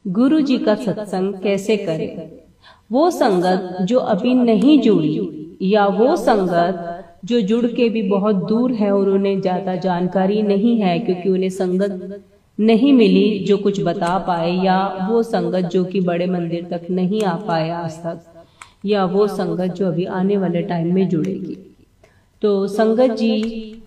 गुरु जी का सत्संग कैसे करें? वो संगत जो अभी नहीं जुड़ी या वो संगत जो जुड़ के भी बहुत दूर है और उन्हें ज्यादा जानकारी नहीं है क्योंकि उन्हें संगत नहीं मिली जो कुछ बता पाए, या वो संगत जो कि बड़े मंदिर तक नहीं आ पाए आज तक, या वो संगत जो अभी आने वाले टाइम में जुड़ेगी। तो संगत जी,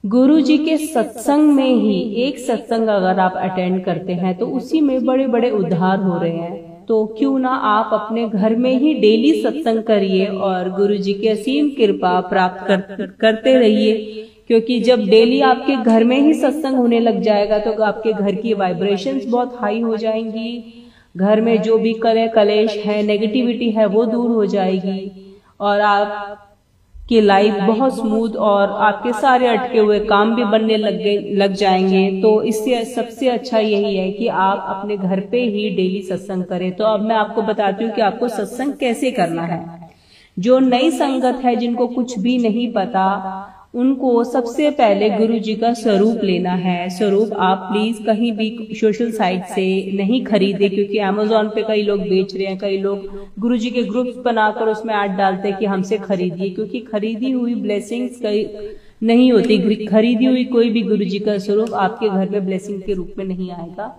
गुरु जी के सत्संग में ही एक सत्संग अगर आप अटेंड करते हैं तो उसी में बड़े बड़े उद्धार हो रहे हैं। तो क्यों ना आप अपने घर में ही डेली सत्संग करिए और गुरु जी की असीम कृपा प्राप्त करते रहिए, क्योंकि जब डेली आपके घर में ही सत्संग होने लग जाएगा तो आपके घर की वाइब्रेशंस बहुत हाई हो जाएंगी। घर में जो भी कलेश है, नेगेटिविटी है, वो दूर हो जाएगी और आप की लाइफ बहुत स्मूथ और आपके सारे अटके हुए काम भी बनने लग जाएंगे। तो इससे सबसे अच्छा यही है कि आप अपने घर पे ही डेली सत्संग करें। तो अब मैं आपको बताती हूँ कि आपको सत्संग कैसे करना है। जो नई संगत है, जिनको कुछ भी नहीं पता, उनको सबसे पहले गुरु जी का स्वरूप लेना है। स्वरूप आप प्लीज कहीं भी सोशल साइट से नहीं खरीदे, क्योंकि अमेज़न पे कई लोग बेच रहे हैं, कई लोग गुरु जी के ग्रुप्स बनाकर उसमें ऐड डालते हैं कि हमसे खरीदिए, क्योंकि खरीदी हुई ब्लेसिंग्स कई नहीं होती। खरीदी हुई कोई भी गुरु जी का स्वरूप आपके घर में ब्लेसिंग के रूप में नहीं आएगा।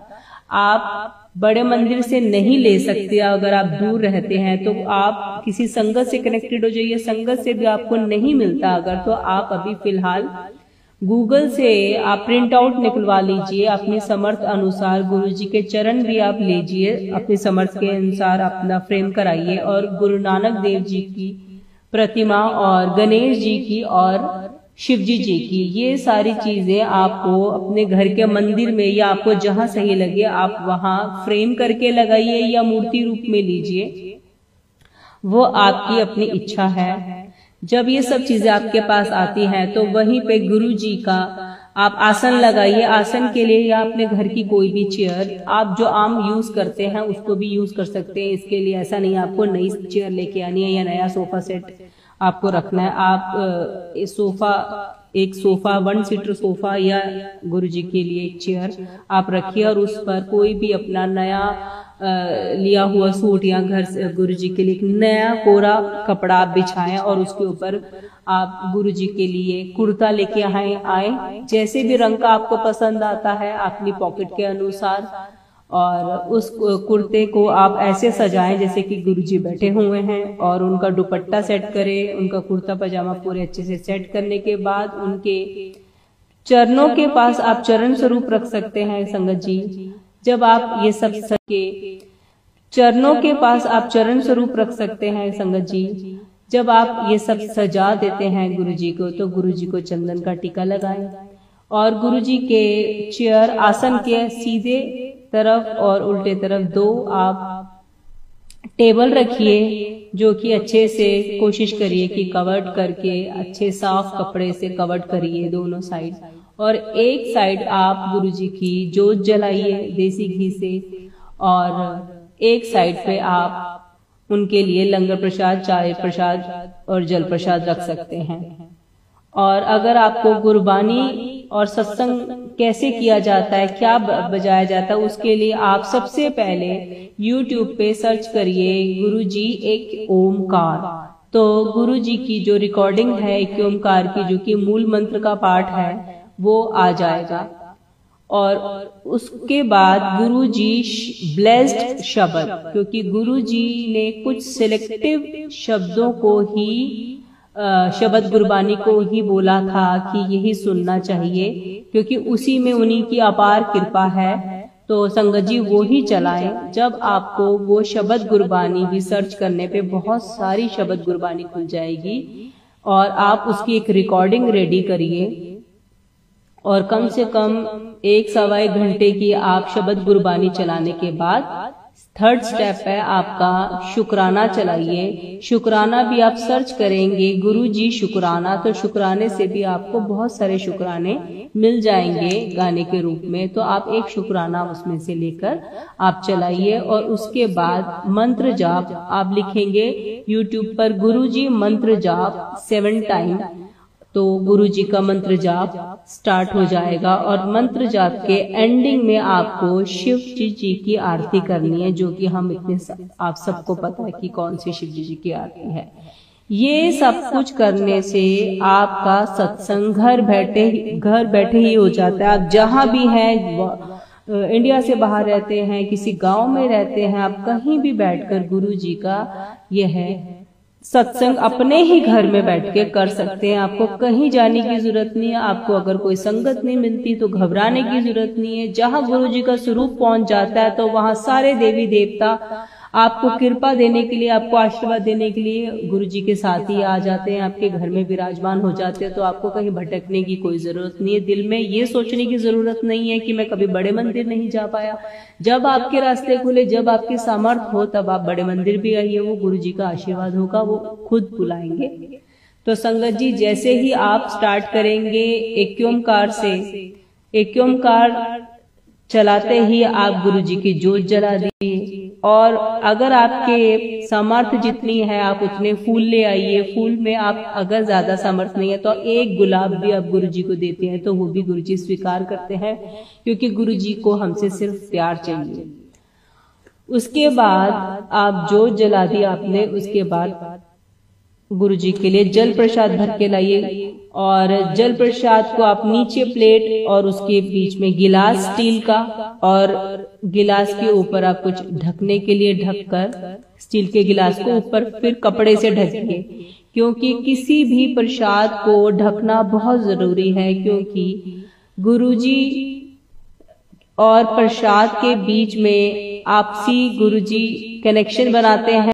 आप बड़े मंदिर से नहीं ले सकते, अगर आप दूर रहते हैं तो आप किसी संगत से कनेक्टेड हो जाइए। संगत से भी आपको नहीं मिलता अगर, तो आप अभी फिलहाल गूगल से आप प्रिंट आउट निकलवा लीजिए अपनी समर्थ अनुसार। गुरु जी के चरण भी आप लीजिए, अपनी समर्थ के अनुसार अपना फ्रेम कराइए और गुरु नानक देव जी की प्रतिमा और गणेश जी की और शिव जी की, ये सारी चीजें आपको अपने घर के मंदिर में या आपको जहां सही लगे आप वहां फ्रेम करके लगाइए या मूर्ति रूप में लीजिए, वो आपकी अपनी इच्छा है। जब ये सब चीजें आपके पास आती हैं तो वहीं पे गुरु जी का आप आसन लगाइए। आसन के लिए या अपने घर की कोई भी चेयर आप जो आम यूज करते हैं उसको भी यूज कर सकते हैं। इसके लिए ऐसा नहीं आपको नई चेयर लेके आनी है या नया सोफा सेट आपको रखना है। आप एक सोफा 1 सीटर सोफा या गुरु जी के लिए एक चेयर आप रखिए और उस पर कोई भी अपना नया लिया हुआ सूट या घर से गुरु जी के लिए नया कोरा कपड़ा आप बिछाएं और उसके ऊपर आप गुरु जी के लिए कुर्ता लेके आए जैसे भी रंग का आपको पसंद आता है अपनी पॉकेट के अनुसार, और उस कुर्ते को आप ऐसे सजाएं जैसे कि गुरुजी बैठे हुए हैं और उनका दुपट्टा सेट करें। उनका कुर्ता पजामा पूरे अच्छे से सेट करने के बाद उनके चरणों के पास आप चरण स्वरूप रख सकते हैं संगत जी। जब आप ये सब के चरणों के पास आप चरण स्वरूप रख सकते हैं संगत जी। जब आप ये सब सजा देते हैं गुरु जी को, तो गुरु जी को चंदन का टीका लगाएं और गुरु जी के चेयर आसन के सीधे तरफ और उल्टे तरफ 2 आप टेबल रखिए, जो कि अच्छे से कोशिश करिए कि कवर्ड करके अच्छे साफ कपड़े से कवर्ड करिए दोनों साइड, और एक साइड आप गुरुजी की जोत जलाइए देसी घी से और एक साइड पे आप उनके लिए लंगर प्रसाद, चाय प्रसाद और जल प्रसाद रख सकते हैं। और अगर आपको गुरबानी और सत्संग कैसे किया जाता है, क्या बजाया जाता है, उसके लिए आप सबसे पहले YouTube पे सर्च करिए गुरुजी एक ओमकार। तो गुरुजी की जो रिकॉर्डिंग है एक ओमकार की, जो कि मूल मंत्र का पाठ है, वो आ जाएगा। और उसके बाद गुरुजी ब्लेस्ड शब्द, क्योंकि गुरुजी ने कुछ सिलेक्टिव शब्दों को ही शब्द गुरबानी को ही बोला था कि यही सुनना चाहिए, क्योंकि उसी में उन्हीं की अपार कृपा है। तो संगत जी वो ही चलाएं। जब आपको वो शब्द गुरबानी भी सर्च करने पे बहुत सारी शब्द गुरबानी खुल जाएगी और आप उसकी एक रिकॉर्डिंग रेडी करिए और कम से कम 1-1.25 घंटे की आप शब्द गुरबानी चलाने के बाद 3rd स्टेप है आपका शुक्राना चलाइए। शुक्राना भी आप सर्च करेंगे गुरुजी शुक्राना, तो शुक्राने से भी आपको बहुत सारे शुक्राने मिल जाएंगे गाने के रूप में। तो आप एक शुक्राना उसमें से लेकर आप चलाइए और उसके बाद मंत्र जाप आप लिखेंगे YouTube पर गुरुजी मंत्र जाप 7 टाइम तो गुरु जी का मंत्र जाप स्टार्ट हो जाएगा और मंत्र जाप के एंडिंग में आपको शिव जी की आरती करनी है, जो कि हम आप सबको पता है कि कौन सी शिव जी की आरती है। ये सब कुछ करने से आपका सत्संग घर बैठे ही हो जाता है। आप जहां भी हैं, इंडिया से बाहर रहते हैं, किसी गांव में रहते हैं, आप कहीं भी बैठकर गुरु जी का यह सत्संग अपने ही घर में बैठ के कर सकते हैं। आपको कहीं जाने की जरूरत नहीं है। आपको अगर कोई संगत नहीं मिलती तो घबराने की जरूरत नहीं है। जहां गुरु जी का स्वरूप पहुंच जाता है तो वहां सारे देवी देवता आपको कृपा देने के लिए, आपको आशीर्वाद देने के लिए गुरु जी के साथ ही आ जाते हैं, आपके घर में विराजमान हो जाते हैं। तो आपको कहीं भटकने की कोई जरूरत नहीं है। दिल में ये सोचने की जरूरत नहीं है कि मैं कभी बड़े मंदिर नहीं जा पाया। जब आपके रास्ते खुले, जब आपकी सामर्थ्य हो, तब आप बड़े मंदिर भी आइए। वो गुरु जी का आशीर्वाद होगा, वो खुद बुलाएंगे। तो संगत जी, जैसे ही आप स्टार्ट करेंगे एक ओंकार से, एक ओंकार चलाते ही आप गुरु जी की जोत जला दीजिए। और अगर आपके सामर्थ्य जितनी है आप उतने फूल ले आइए। फूल में आप अगर ज्यादा सामर्थ्य नहीं है तो एक गुलाब भी आप गुरु जी को देते हैं तो वो भी गुरु जी स्वीकार करते हैं, क्योंकि गुरु जी को हमसे सिर्फ प्यार चाहिए। उसके बाद आप जोत जला दी आपने, उसके बाद गुरु जी के लिए जल प्रसाद भर के लाइए। और जल प्रसाद को आप नीचे प्लेट और उसके बीच में गिलास स्टील का, और गिलास के ऊपर आप कुछ ढकने के लिए ढककर स्टील के गिलास को ऊपर फिर कपड़े से ढकिए, क्योंकि किसी भी प्रसाद को ढकना बहुत जरूरी है। क्योंकि गुरु जी और प्रसाद के बीच में आपसी गुरु जी कनेक्शन बनाते हैं।